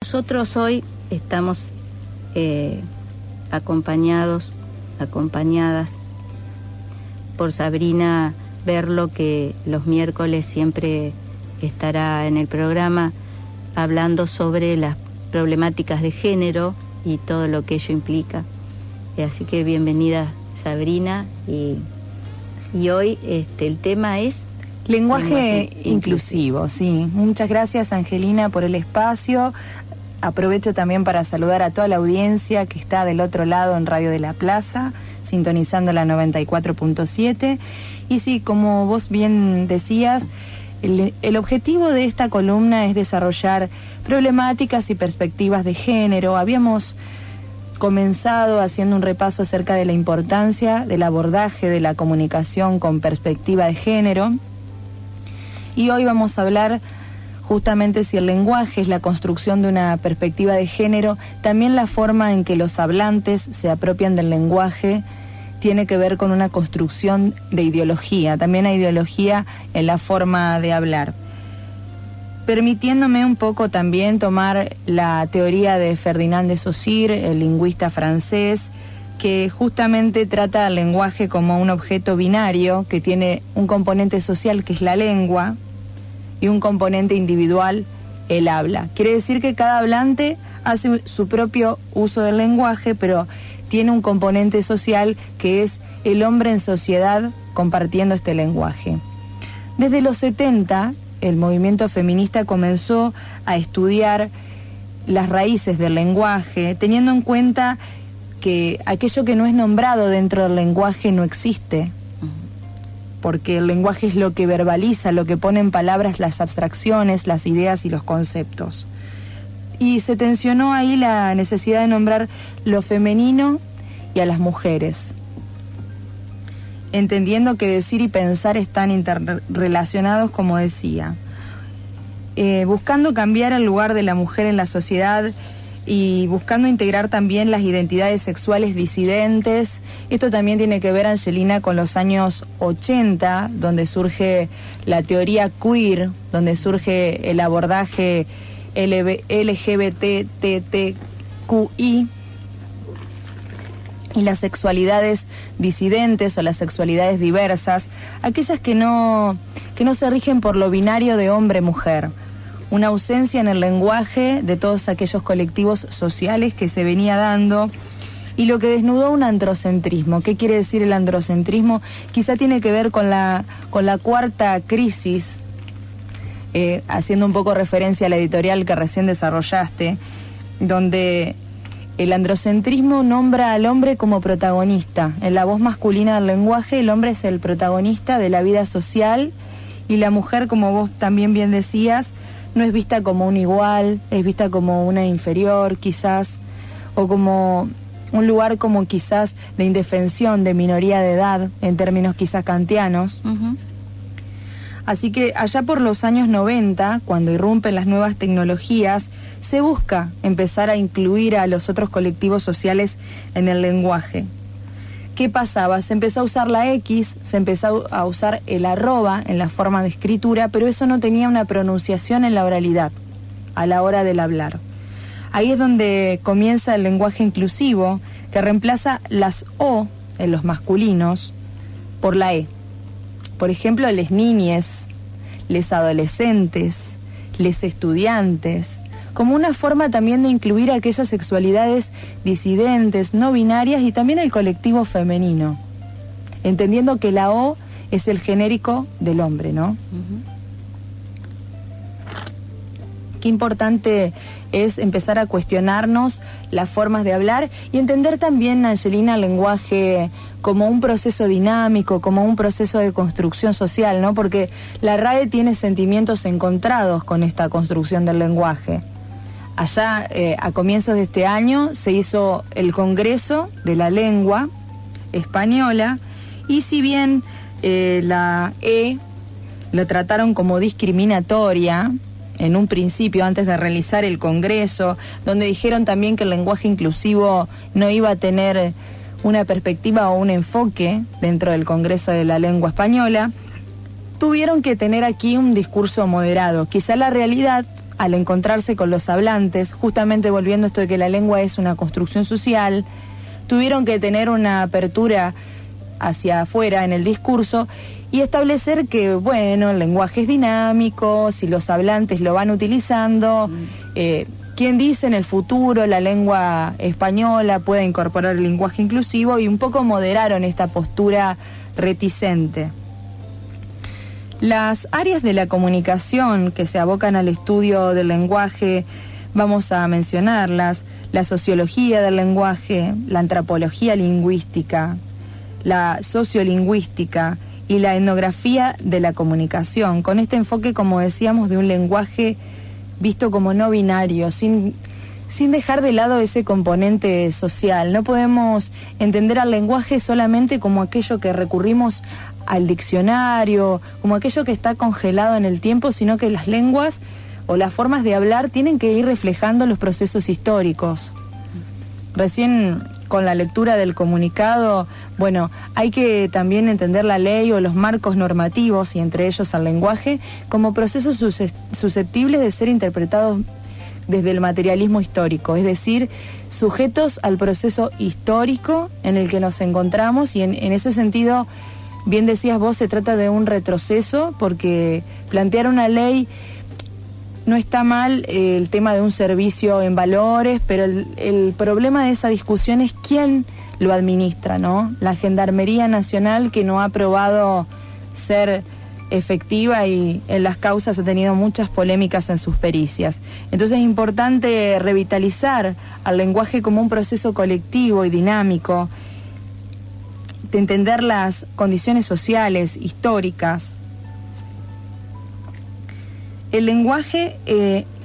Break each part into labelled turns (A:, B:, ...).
A: Nosotros hoy estamos acompañadas por Sabrina Berlo, que los miércoles siempre estará en el programa hablando sobre las problemáticas de género y todo lo que ello implica. Así que bienvenida, Sabrina, y hoy el tema es
B: lenguaje inclusivo. Sí. Muchas gracias, Angelina, por el espacio. Aprovecho también para saludar a toda la audiencia que está del otro lado en Radio de la Plaza, sintonizando la 94.7. Y sí, como vos bien decías, el objetivo de esta columna es desarrollar problemáticas y perspectivas de género. Habíamos comenzado haciendo un repaso acerca de la importancia del abordaje de la comunicación con perspectiva de género. Y hoy vamos a hablar justamente si el lenguaje es la construcción de una perspectiva de género, también la forma en que los hablantes se apropian del lenguaje tiene que ver con una construcción de ideología. También hay ideología en la forma de hablar. Permitiéndome un poco también tomar la teoría de Ferdinand de Saussure, el lingüista francés, que justamente trata al lenguaje como un objeto binario que tiene un componente social, que es la lengua, y un componente individual, el habla. Quiere decir que cada hablante hace su propio uso del lenguaje, pero tiene un componente social que es el hombre en sociedad compartiendo este lenguaje. Desde los 70, el movimiento feminista comenzó a estudiar las raíces del lenguaje, teniendo en cuenta que aquello que no es nombrado dentro del lenguaje no existe, porque el lenguaje es lo que verbaliza, lo que pone en palabras las abstracciones, las ideas y los conceptos. Y se tensionó ahí la necesidad de nombrar lo femenino y a las mujeres, entendiendo que decir y pensar están interrelacionados, como decía. Buscando cambiar el lugar de la mujer en la sociedad y buscando integrar también las identidades sexuales disidentes. Esto también tiene que ver, Angelina, con los años 80, donde surge la teoría queer, donde surge el abordaje LGBTTQI y las sexualidades disidentes o las sexualidades diversas, aquellas que no se rigen por lo binario de hombre-mujer. Una ausencia en el lenguaje de todos aquellos colectivos sociales que se venía dando, y lo que desnudó un androcentrismo. ¿Qué quiere decir el androcentrismo? Quizá tiene que ver con la cuarta crisis, haciendo un poco referencia a la editorial que recién desarrollaste, donde el androcentrismo nombra al hombre como protagonista. En la voz masculina del lenguaje, el hombre es el protagonista de la vida social, y la mujer, como vos también bien decías, no es vista como un igual, es vista como una inferior quizás, o como un lugar como quizás de indefensión, de minoría de edad, en términos quizás kantianos. Así que allá por los años 90, cuando irrumpen las nuevas tecnologías, se busca empezar a incluir a los otros colectivos sociales en el lenguaje. ¿Qué pasaba? Se empezó a usar la X, se empezó a usar el arroba en la forma de escritura, pero eso no tenía una pronunciación en la oralidad, a la hora del hablar. Ahí es donde comienza el lenguaje inclusivo, que reemplaza las O en los masculinos por la E. Por ejemplo, les niñes, les adolescentes, les estudiantes, como una forma también de incluir aquellas sexualidades disidentes, no binarias, y también el colectivo femenino, entendiendo que la O es el genérico del hombre, ¿no? Qué importante es empezar a cuestionarnos las formas de hablar y entender también, Angelina, el lenguaje como un proceso dinámico, como un proceso de construcción social, ¿no? Porque la RAE tiene sentimientos encontrados con esta construcción del lenguaje. Allá, a comienzos de este año, se hizo el Congreso de la Lengua Española, y si bien la E lo trataron como discriminatoria en un principio, antes de realizar el Congreso, donde dijeron también que el lenguaje inclusivo no iba a tener una perspectiva o un enfoque dentro del Congreso de la Lengua Española, tuvieron que tener aquí un discurso moderado. Quizá la realidad al encontrarse con los hablantes, justamente volviendo a esto de que la lengua es una construcción social, tuvieron que tener una apertura hacia afuera en el discurso y establecer que, bueno, el lenguaje es dinámico, si los hablantes lo van utilizando, quién dice en el futuro la lengua española puede incorporar el lenguaje inclusivo, y un poco moderaron esta postura reticente. Las áreas de la comunicación que se abocan al estudio del lenguaje, vamos a mencionarlas: la sociología del lenguaje, la antropología lingüística, la sociolingüística y la etnografía de la comunicación, con este enfoque, como decíamos, de un lenguaje visto como no binario, sin dejar de lado ese componente social. No podemos entender al lenguaje solamente como aquello que recurrimos al diccionario, como aquello que está congelado en el tiempo, sino que las lenguas o las formas de hablar tienen que ir reflejando los procesos históricos. Recién, con la lectura del comunicado, bueno, hay que también entender la ley o los marcos normativos, y entre ellos al lenguaje, como procesos susceptibles de ser interpretados desde el materialismo histórico, es decir, sujetos al proceso histórico en el que nos encontramos, y en ese sentido, bien decías vos, se trata de un retroceso, porque plantear una ley no está mal, el tema de un servicio en valores, pero el problema de esa discusión es quién lo administra, ¿no? La Gendarmería Nacional, que no ha probado ser efectiva y en las causas ha tenido muchas polémicas en sus pericias. Entonces es importante revitalizar al lenguaje como un proceso colectivo y dinámico, de entender las condiciones sociales, históricas. El lenguaje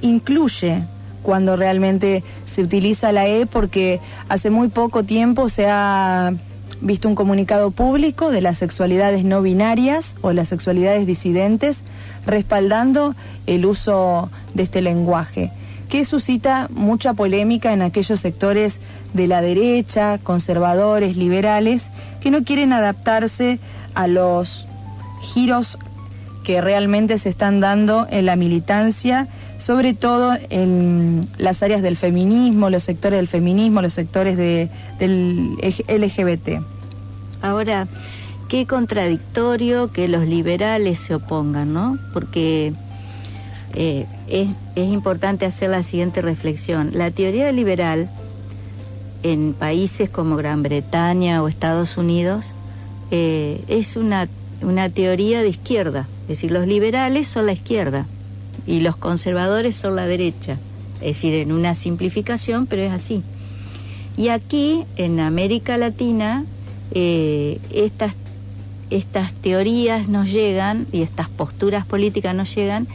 B: incluye cuando realmente se utiliza la E, porque hace muy poco tiempo se ha visto un comunicado público de las sexualidades no binarias o las sexualidades disidentes respaldando el uso de este lenguaje, que suscita mucha polémica en aquellos sectores de la derecha, conservadores, liberales, que no quieren adaptarse a los giros que realmente se están dando en la militancia, sobre todo en las áreas del feminismo, los sectores del feminismo, los sectores del LGBT.
A: Ahora, qué contradictorio que los liberales se opongan, ¿no? Porque es importante hacer la siguiente reflexión. La teoría liberal en países como Gran Bretaña o Estados Unidos es una teoría de izquierda. Es decir, los liberales son la izquierda y los conservadores son la derecha. Es decir, en una simplificación, pero es así. Y aquí, en América Latina, estas teorías nos llegan y estas posturas políticas nos llegan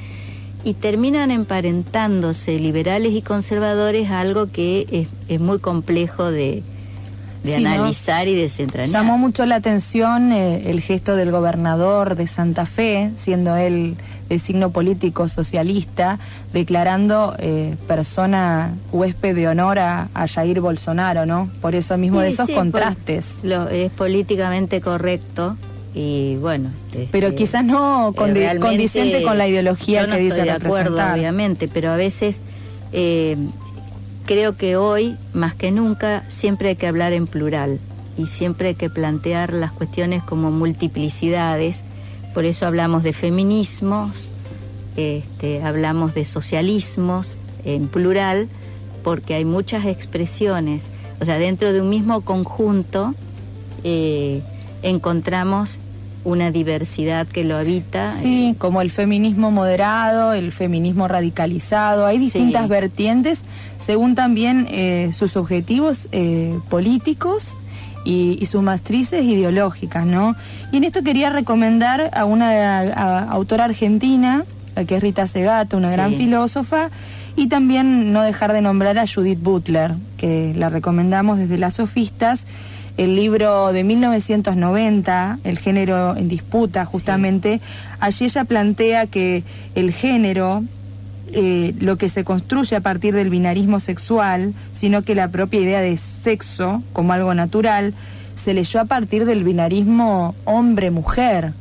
A: y terminan emparentándose liberales y conservadores a algo que es muy complejo de analizar, ¿no? Y desentrañar.
B: Llamó mucho la atención el gesto del gobernador de Santa Fe, siendo él de signo político socialista, declarando persona huésped de honor a Jair Bolsonaro, ¿no? Por eso mismo, de esos contrastes.
A: Es políticamente correcto y bueno.
B: Pero quizás no condicente con la ideología que dice representar. Yo no estoy de acuerdo,
A: obviamente, pero a veces creo que hoy, más que nunca, siempre hay que hablar en plural y siempre hay que plantear las cuestiones como multiplicidades. Por eso hablamos de feminismos, hablamos de socialismos en plural, porque hay muchas expresiones. O sea, dentro de un mismo conjunto encontramos una diversidad que lo habita.
B: Sí, como el feminismo moderado, el feminismo radicalizado. Hay distintas vertientes según también sus objetivos políticos y sus matrices ideológicas, ¿no? Y en esto quería recomendar a una autora argentina, que es Rita Segato, una gran filósofa, y también no dejar de nombrar a Judith Butler, que la recomendamos desde Las Sofistas, el libro de 1990, El género en disputa, justamente. Allí ella plantea que el género, lo que se construye a partir del binarismo sexual, sino que la propia idea de sexo como algo natural, se leyó a partir del binarismo hombre-mujer.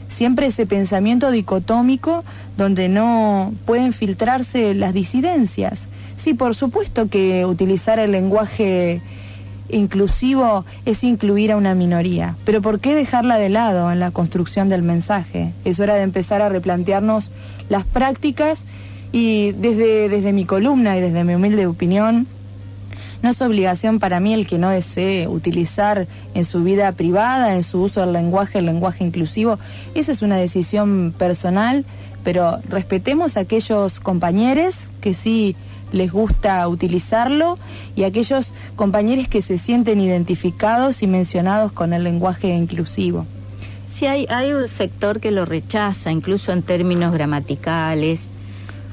B: siempre ese pensamiento dicotómico donde no pueden filtrarse las disidencias. Sí, por supuesto que utilizar el lenguaje inclusivo es incluir a una minoría, pero ¿por qué dejarla de lado en la construcción del mensaje? Es hora de empezar a replantearnos las prácticas y desde mi columna y desde mi humilde opinión, no es obligación para mí el que no desee utilizar en su vida privada, en su uso del lenguaje, el lenguaje inclusivo. Esa es una decisión personal, pero respetemos a aquellos compañeros que sí les gusta utilizarlo y aquellos compañeros que se sienten identificados y mencionados con el lenguaje inclusivo.
A: Sí, hay un sector que lo rechaza, incluso en términos gramaticales,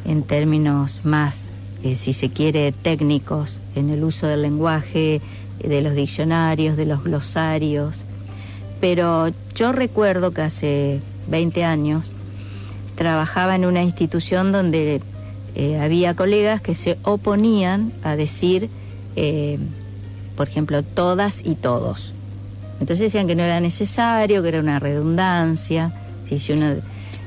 A: en términos más, si se quiere, técnicos, en el uso del lenguaje, de los diccionarios, de los glosarios. Pero yo recuerdo que hace 20 años trabajaba en una institución donde había colegas que se oponían a decir, por ejemplo, todas y todos. Entonces decían que no era necesario, que era una redundancia. Si uno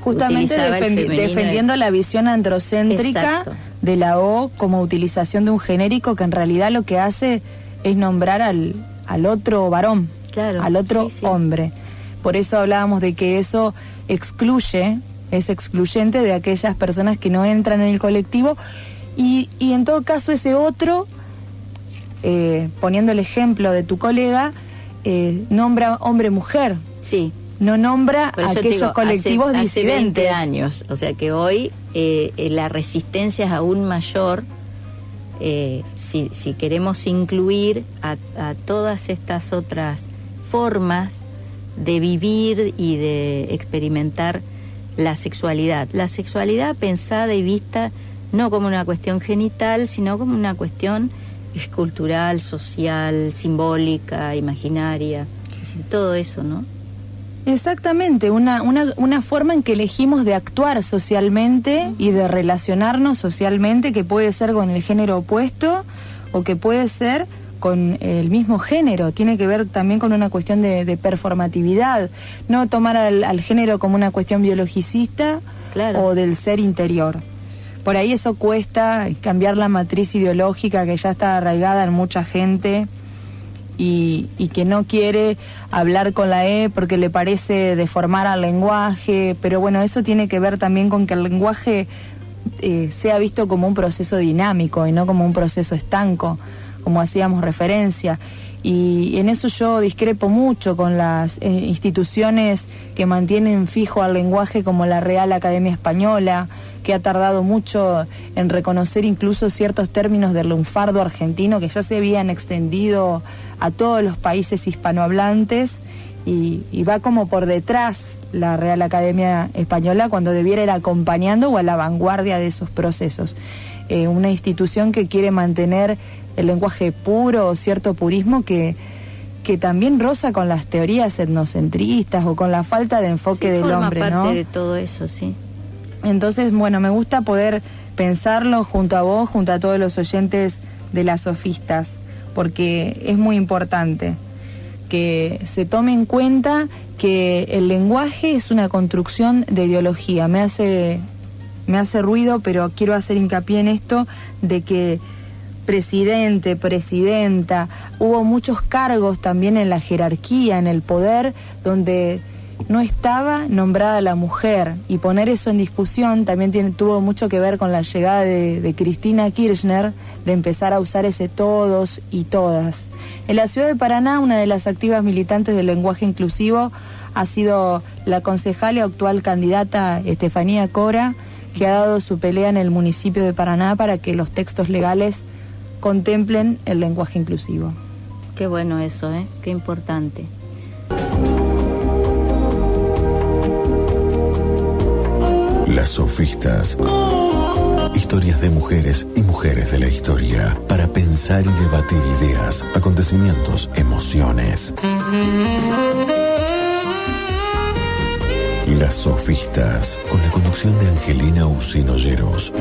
B: justamente defendiendo la visión androcéntrica. Exacto. De la O como utilización de un genérico que en realidad lo que hace es nombrar al otro varón, claro, al otro hombre. Por eso hablábamos de que eso es excluyente de aquellas personas que no entran en el colectivo y en todo caso ese otro, poniendo el ejemplo de tu colega, nombra hombre-mujer. Sí. No nombra a aquellos colectivos disidentes.
A: Hace 20 años, o sea que hoy la resistencia es aún mayor si queremos incluir a todas estas otras formas de vivir y de experimentar la sexualidad. La sexualidad pensada y vista no como una cuestión genital, sino como una cuestión cultural, social, simbólica, imaginaria, es decir, todo eso, ¿no?
B: Exactamente, una forma en que elegimos de actuar socialmente y de relacionarnos socialmente, que puede ser con el género opuesto o que puede ser con el mismo género. Tiene que ver también con una cuestión de performatividad, no tomar al género como una cuestión biologicista, claro, o del ser interior. Por ahí eso cuesta cambiar la matriz ideológica que ya está arraigada en mucha gente y que no quiere hablar con la E porque le parece deformar al lenguaje, pero bueno, eso tiene que ver también con que el lenguaje sea visto como un proceso dinámico y no como un proceso estanco, como hacíamos referencia. Y en eso yo discrepo mucho con las instituciones que mantienen fijo al lenguaje como la Real Academia Española, que ha tardado mucho en reconocer incluso ciertos términos del lunfardo argentino que ya se habían extendido a todos los países hispanohablantes y va como por detrás la Real Academia Española cuando debiera ir acompañando o a la vanguardia de esos procesos. Una institución que quiere mantener el lenguaje puro o cierto purismo que también roza con las teorías etnocentristas o con la falta de enfoque del hombre, ¿no?
A: Forma parte de todo eso, sí.
B: Entonces, bueno, me gusta poder pensarlo junto a vos, junto a todos los oyentes de Las Sofistas, porque es muy importante que se tome en cuenta que el lenguaje es una construcción de ideología. Me hace ruido, pero quiero hacer hincapié en esto de que presidente, presidenta, hubo muchos cargos también en la jerarquía, en el poder, donde no estaba nombrada la mujer, y poner eso en discusión también tuvo mucho que ver con la llegada de Cristina Kirchner, de empezar a usar ese todos y todas. En la ciudad de Paraná, una de las activas militantes del lenguaje inclusivo ha sido la concejal y actual candidata Estefanía Cora, que ha dado su pelea en el municipio de Paraná para que los textos legales contemplen el lenguaje inclusivo.
A: Qué bueno eso, qué importante.
C: Las Sofistas. Historias de mujeres y mujeres de la historia para pensar y debatir ideas, acontecimientos, emociones. Las Sofistas, con la conducción de Angelina Usino Lleros.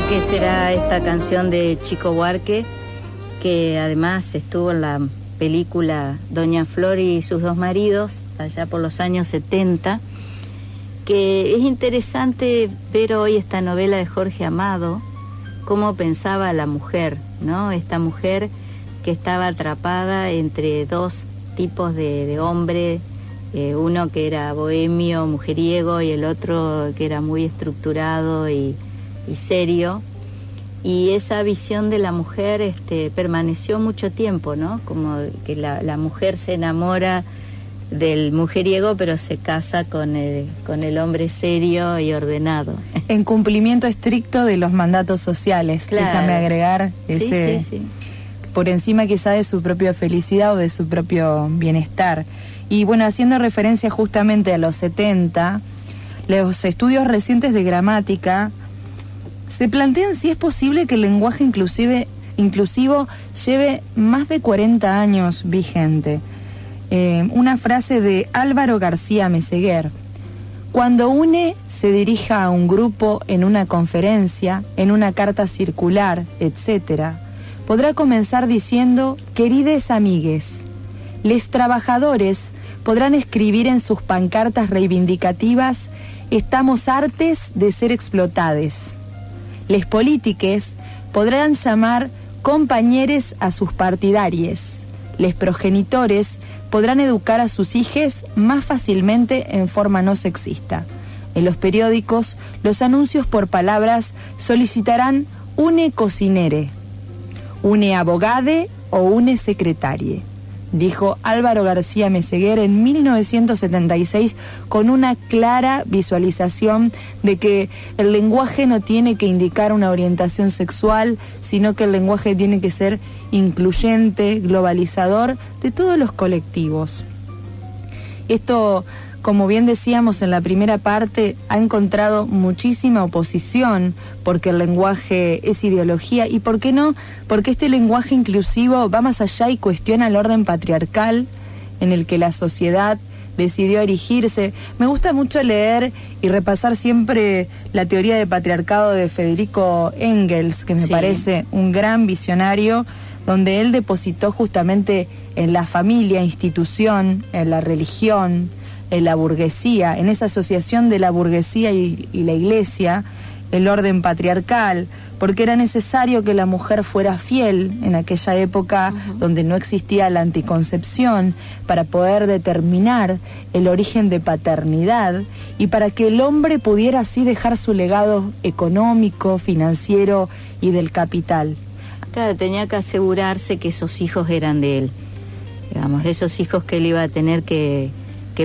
A: ¿Qué será esta canción de Chico Buarque, que además estuvo en la película Doña Flor y sus dos maridos, allá por los años 70, que es interesante ver hoy esta novela de Jorge Amado, cómo pensaba la mujer, ¿no? Esta mujer que estaba atrapada entre dos tipos de hombre, uno que era bohemio, mujeriego, y el otro que era muy estructurado y serio. Y esa visión de la mujer permaneció mucho tiempo, ¿no? Como que la mujer se enamora del mujeriego, pero se casa con el hombre serio y ordenado.
B: En cumplimiento estricto de los mandatos sociales, claro. Déjame agregar ese, sí. Por encima quizá de su propia felicidad o de su propio bienestar. Y bueno, haciendo referencia justamente a los 70, los estudios recientes de gramática se plantean si es posible que el lenguaje inclusivo lleve más de 40 años vigente. Una frase de Álvaro García Meseguer: cuando UNE se dirija a un grupo en una conferencia, en una carta circular, etc., podrá comenzar diciendo: querides amigues, les trabajadores podrán escribir en sus pancartas reivindicativas: estamos hartes de ser explotades. Les polítiques podrán llamar compañeres a sus partidaries. Les progenitores podrán educar a sus hijes más fácilmente en forma no sexista. En los periódicos, los anuncios por palabras solicitarán une cocinere, une abogade o une secretarie, dijo Álvaro García Meseguer en 1976, con una clara visualización de que el lenguaje no tiene que indicar una orientación sexual, sino que el lenguaje tiene que ser incluyente, globalizador de todos los colectivos. Esto, como bien decíamos en la primera parte, ha encontrado muchísima oposición porque el lenguaje es ideología y, ¿por qué no?, porque este lenguaje inclusivo va más allá y cuestiona el orden patriarcal en el que la sociedad decidió erigirse. Me gusta mucho leer y repasar siempre la teoría de patriarcado de Federico Engels, que me parece un gran visionario, donde él depositó justamente en la familia, institución, en la religión, en la burguesía, en esa asociación de la burguesía y la iglesia, el orden patriarcal, porque era necesario que la mujer fuera fiel en aquella época donde no existía la anticoncepción, para poder determinar el origen de paternidad y para que el hombre pudiera así dejar su legado económico, financiero y del capital.
A: Claro, tenía que asegurarse que esos hijos eran de él, digamos, esos hijos que él iba a tener que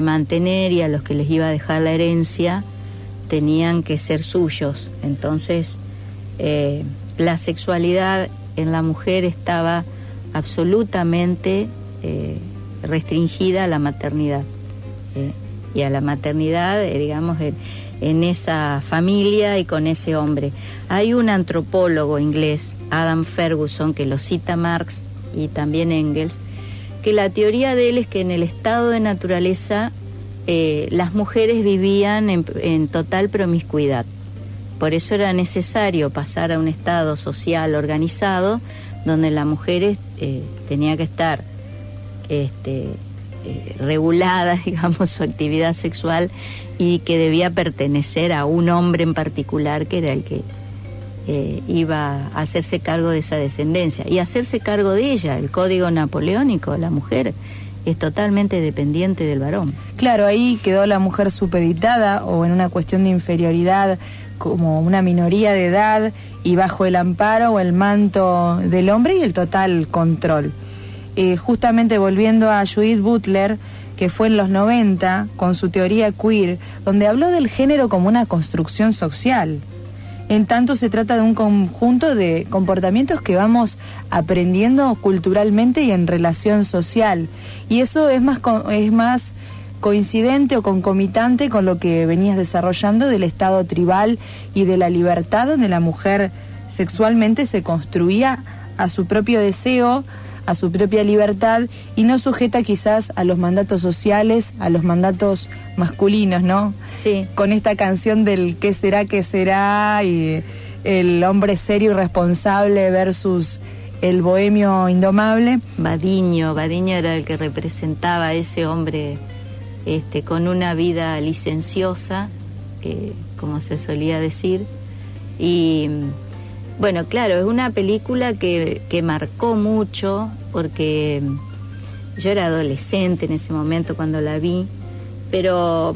A: mantener y a los que les iba a dejar la herencia tenían que ser suyos. Entonces la sexualidad en la mujer estaba absolutamente restringida a la maternidad, y a la maternidad, digamos, en esa familia y con ese hombre. Hay un antropólogo inglés, Adam Ferguson, que lo cita Marx y también Engels, que la teoría de él es que en el estado de naturaleza las mujeres vivían en total promiscuidad. Por eso era necesario pasar a un estado social organizado donde la mujer tenía que estar regulada, digamos, su actividad sexual, y que debía pertenecer a un hombre en particular que era el que iba a hacerse cargo de esa descendencia y hacerse cargo de ella. El código napoleónico, la mujer es totalmente dependiente del varón.
B: Claro, ahí quedó la mujer supeditada o en una cuestión de inferioridad, como una minoría de edad y bajo el amparo o el manto del hombre y el total control. Justamente volviendo a Judith Butler, que fue en los 90 con su teoría queer, donde habló del género como una construcción social. En tanto se trata de un conjunto de comportamientos que vamos aprendiendo culturalmente y en relación social. Y eso es más coincidente o concomitante con lo que venías desarrollando del estado tribal y de la libertad, donde la mujer sexualmente se construía a su propio deseo, a su propia libertad, y no sujeta quizás a los mandatos sociales, a los mandatos masculinos, ¿no?
A: Sí. Con
B: esta canción del qué será, y el hombre serio y responsable versus el bohemio indomable.
A: Badiño era el que representaba a ese hombre con una vida licenciosa, como se solía decir. Y bueno, claro, es una película que marcó mucho, porque yo era adolescente en ese momento cuando la vi, pero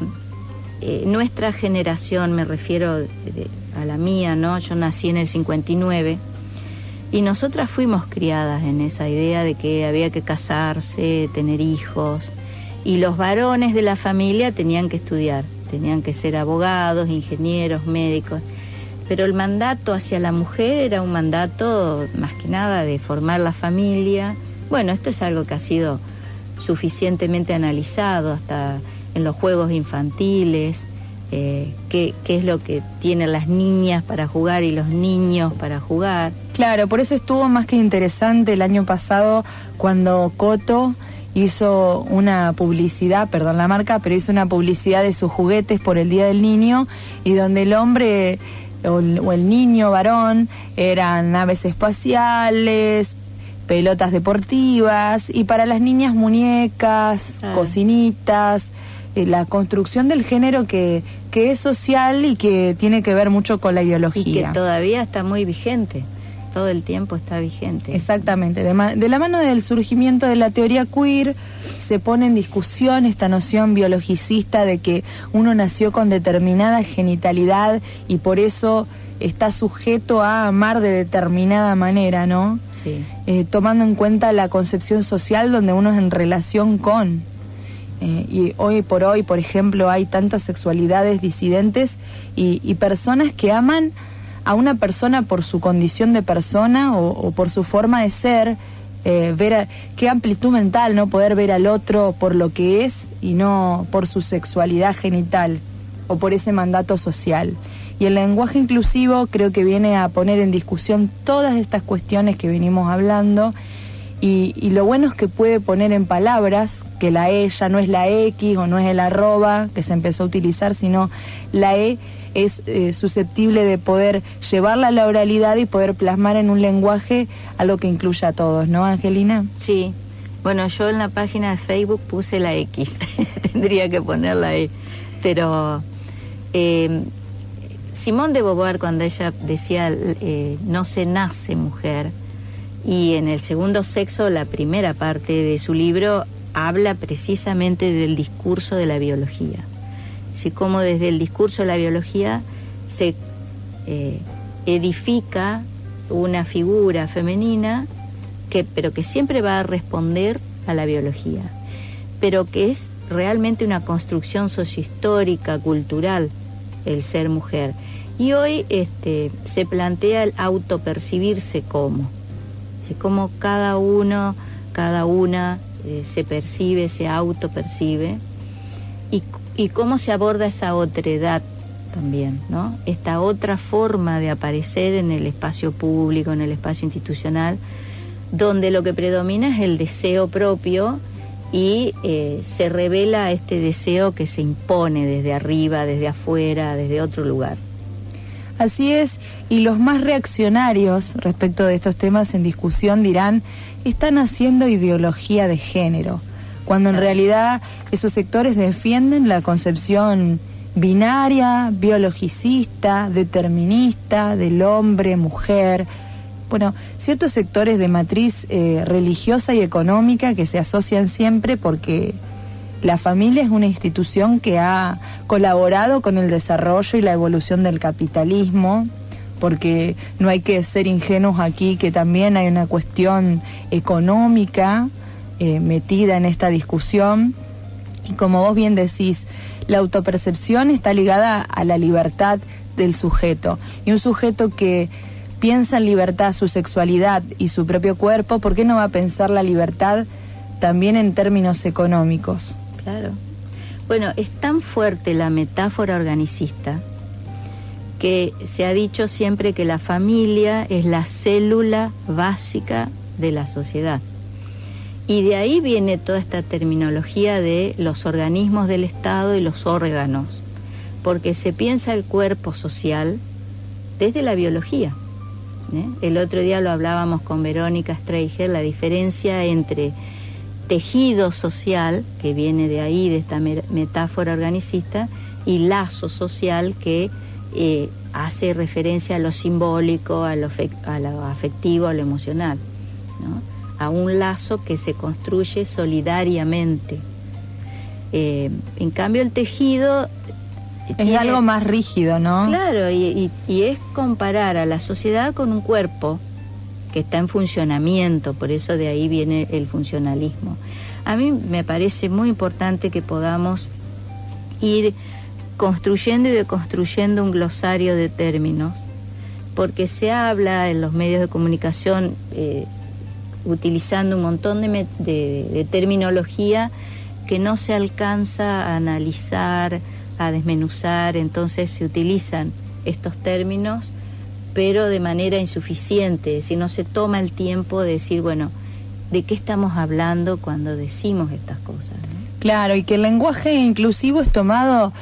A: nuestra generación, me refiero a la mía, ¿no? Yo nací en el 59 y nosotras fuimos criadas en esa idea de que había que casarse, tener hijos, y los varones de la familia tenían que estudiar, tenían que ser abogados, ingenieros, médicos, pero el mandato hacia la mujer era un mandato más que nada de formar la familia. Bueno, esto es algo que ha sido suficientemente analizado hasta en los juegos infantiles, qué es lo que tienen las niñas para jugar y los niños para jugar.
B: Claro, por eso estuvo más que interesante el año pasado cuando Coto hizo una publicidad, perdón la marca, pero hizo una publicidad de sus juguetes por el Día del Niño, y donde el hombre o el niño varón eran naves espaciales, pelotas deportivas, y para las niñas muñecas, cocinitas, la construcción del género que es social y que tiene que ver mucho con la ideología.
A: Y que todavía está muy vigente, todo el tiempo está vigente.
B: Exactamente, de la mano del surgimiento de la teoría queer se pone en discusión esta noción biologicista de que uno nació con determinada genitalidad y por eso está sujeto a amar de determinada manera, ¿no?
A: Sí.
B: Tomando en cuenta la concepción social donde uno es en relación con. Y hoy por hoy, por ejemplo, hay tantas sexualidades disidentes y personas que aman a una persona por su condición de persona o por su forma de ser, qué amplitud mental, ¿no? Poder ver al otro por lo que es y no por su sexualidad genital o por ese mandato social. Y el lenguaje inclusivo creo que viene a poner en discusión todas estas cuestiones que venimos hablando, y lo bueno es que puede poner en palabras que la E ya no es la X o no es el arroba que se empezó a utilizar, sino la E es susceptible de poder llevarla a la oralidad y poder plasmar en un lenguaje algo que incluya a todos, ¿no, Angelina?
A: Sí, bueno, yo en la página de Facebook puse la X, tendría que poner la E, pero Simone de Beauvoir, cuando ella decía no se nace mujer, y en El segundo sexo, la primera parte de su libro, habla precisamente del discurso de la biología. Así como desde el discurso de la biología se edifica una figura femenina pero que siempre va a responder a la biología, pero que es realmente una construcción sociohistórica, cultural, el ser mujer. Y hoy se plantea el autopercibirse como cada uno, cada una se percibe, se autopercibe, y cómo se aborda esa otredad también, ¿no? Esta otra forma de aparecer en el espacio público, en el espacio institucional, donde lo que predomina es el deseo propio y se revela este deseo que se impone desde arriba, desde afuera, desde otro lugar.
B: Así es, y los más reaccionarios respecto de estos temas en discusión dirán, están haciendo ideología de género, cuando en realidad esos sectores defienden la concepción binaria, biologicista, determinista del hombre, mujer. Bueno, ciertos sectores de matriz religiosa y económica que se asocian siempre porque la familia es una institución que ha colaborado con el desarrollo y la evolución del capitalismo, porque no hay que ser ingenuos aquí, que también hay una cuestión económica metida en esta discusión. Y como vos bien decís, la autopercepción está ligada a la libertad del sujeto. Y un sujeto que piensa en libertad su sexualidad y su propio cuerpo, ¿por qué no va a pensar la libertad también en términos económicos?
A: Claro. Bueno, es tan fuerte la metáfora organicista que se ha dicho siempre que la familia es la célula básica de la sociedad. Y de ahí viene toda esta terminología de los organismos del Estado y los órganos, porque se piensa el cuerpo social desde la biología. El otro día lo hablábamos con Verónica Streicher, la diferencia entre tejido social, que viene de ahí, de esta metáfora organicista, y lazo social, que hace referencia a lo simbólico, a lo afectivo, a lo emocional, ¿no? A un lazo que se construye solidariamente. En cambio el tejido
B: es algo más rígido, ¿no?
A: Claro, y es comparar a la sociedad con un cuerpo que está en funcionamiento, por eso de ahí viene el funcionalismo. A mí me parece muy importante que podamos ir construyendo y deconstruyendo un glosario de términos, porque se habla en los medios de comunicación utilizando un montón de terminología que no se alcanza a analizar, a desmenuzar. Entonces se utilizan estos términos, pero de manera insuficiente, si no se toma el tiempo de decir, bueno, ¿de qué estamos hablando cuando decimos estas cosas, ¿no?
B: Claro, y que el lenguaje inclusivo es tomado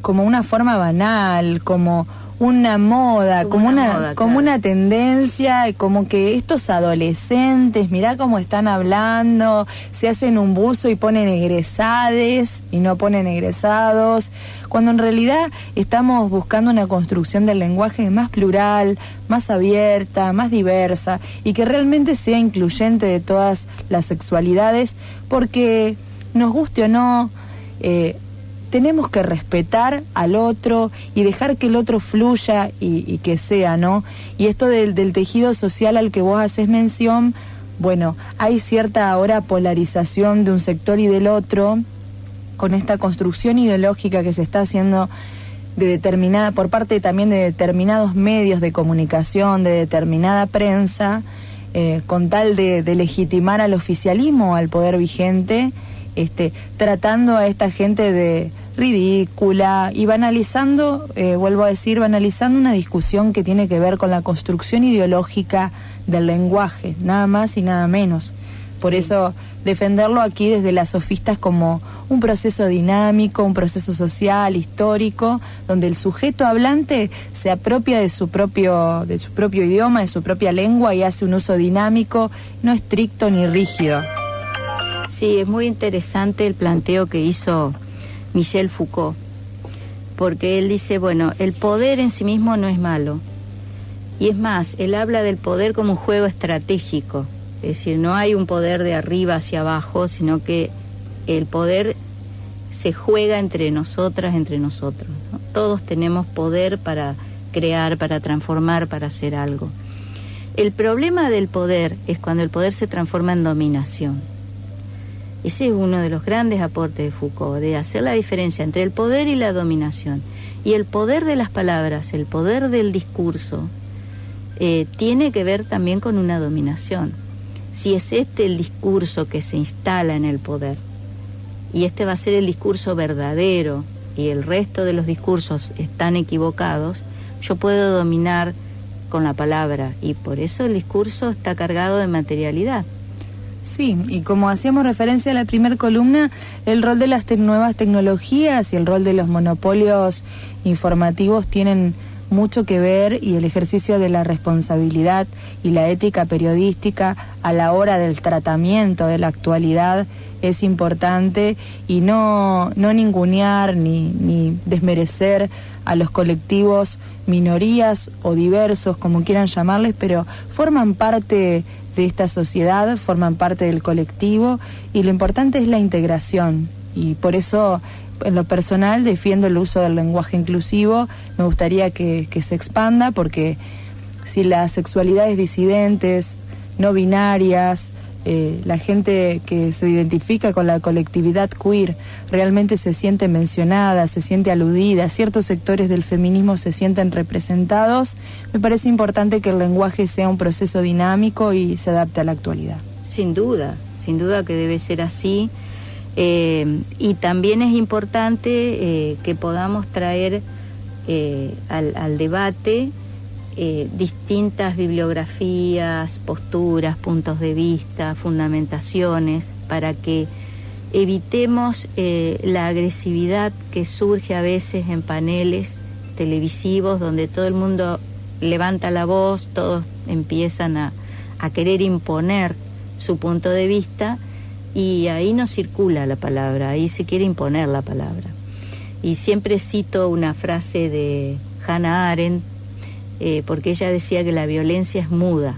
B: como una forma banal, como una moda, como una tendencia, como que estos adolescentes, mirá cómo están hablando, se hacen un buzo y ponen egresades y no ponen egresados, cuando en realidad estamos buscando una construcción del lenguaje más plural, más abierta, más diversa, y que realmente sea incluyente de todas las sexualidades, porque nos guste o no, tenemos que respetar al otro y dejar que el otro fluya y que sea, ¿no? Y esto del tejido social al que vos haces mención, bueno, hay cierta ahora polarización de un sector y del otro, con esta construcción ideológica que se está haciendo por parte también de determinados medios de comunicación, de determinada prensa, con tal de legitimar al oficialismo, al poder vigente, tratando a esta gente de ridícula y banalizando, vuelvo a decir, banalizando una discusión que tiene que ver con la construcción ideológica del lenguaje, nada más y nada menos. Por eso defenderlo aquí desde las sofistas como un proceso dinámico, un proceso social, histórico, donde el sujeto hablante se apropia de su propio idioma, de su propia lengua, y hace un uso dinámico, no estricto ni rígido.
A: Sí, es muy interesante el planteo que hizo Michel Foucault, porque él dice, bueno, el poder en sí mismo no es malo, y es más, él habla del poder como un juego estratégico, es decir, no hay un poder de arriba hacia abajo, sino que el poder se juega entre nosotras, entre nosotros, ¿no? Todos tenemos poder para crear, para transformar, para hacer algo. El problema del poder es cuando el poder se transforma en dominación. Ese es uno de los grandes aportes de Foucault, de hacer la diferencia entre el poder y la dominación. Y el poder de las palabras, el poder del discurso, tiene que ver también con una dominación. Si es el discurso que se instala en el poder, y este va a ser el discurso verdadero, y el resto de los discursos están equivocados, yo puedo dominar con la palabra, y por eso el discurso está cargado de materialidad.
B: Sí, y como hacíamos referencia a la primera columna, el rol de las nuevas tecnologías y el rol de los monopolios informativos tienen mucho que ver, y el ejercicio de la responsabilidad y la ética periodística a la hora del tratamiento de la actualidad es importante, y no ningunear ni desmerecer a los colectivos, minorías o diversos, como quieran llamarles, pero forman parte de esta sociedad, forman parte del colectivo, y lo importante es la integración, y por eso en lo personal defiendo el uso del lenguaje inclusivo. Me gustaría que se expanda, porque si las sexualidades disidentes, no binarias, la gente que se identifica con la colectividad queer realmente se siente mencionada, se siente aludida, ciertos sectores del feminismo se sienten representados, me parece importante que el lenguaje sea un proceso dinámico y se adapte a la actualidad.
A: Sin duda que debe ser así. Y también es importante que podamos traer al debate distintas bibliografías, posturas, puntos de vista, fundamentaciones, para que evitemos la agresividad que surge a veces en paneles televisivos donde todo el mundo levanta la voz, todos empiezan a querer imponer su punto de vista, y ahí no circula la palabra, ahí se quiere imponer la palabra. Y siempre cito una frase de Hannah Arendt, porque ella decía que la violencia es muda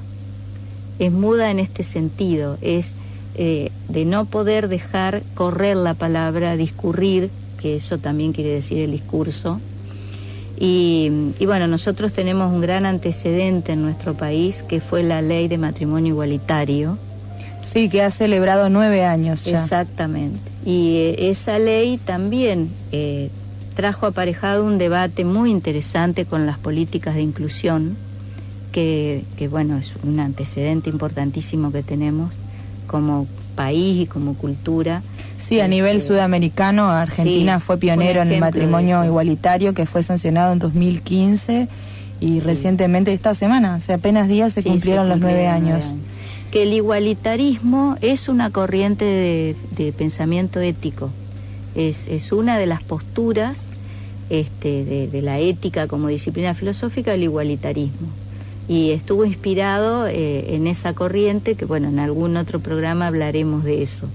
A: en este sentido, es de no poder dejar correr la palabra, discurrir, que eso también quiere decir el discurso. Y bueno, nosotros tenemos un gran antecedente en nuestro país, que fue la ley de matrimonio igualitario.
B: Sí, que ha celebrado 9 años ya.
A: Exactamente. Y esa ley también trajo aparejado un debate muy interesante con las políticas de inclusión, que bueno, es un antecedente importantísimo que tenemos como país y como cultura.
B: Sí, a nivel sudamericano, Argentina fue pionero en el matrimonio igualitario, que fue sancionado en 2015, y recientemente, esta semana, hace apenas días, se cumplieron los 9 años.
A: Que el igualitarismo es una corriente de pensamiento ético, es una de las posturas de la ética como disciplina filosófica, el igualitarismo. Y estuvo inspirado en esa corriente, que bueno, en algún otro programa hablaremos de eso.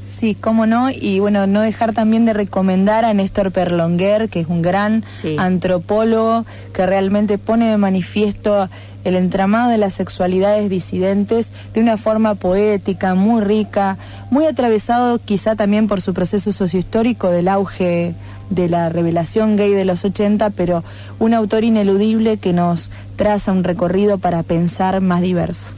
B: Sí, cómo no, y bueno, no dejar también de recomendar a Néstor Perlonguer, que es un gran antropólogo, que realmente pone de manifiesto el entramado de las sexualidades disidentes de una forma poética, muy rica, muy atravesado quizá también por su proceso sociohistórico del auge de la revelación gay de los 80, pero un autor ineludible que nos traza un recorrido para pensar más diverso.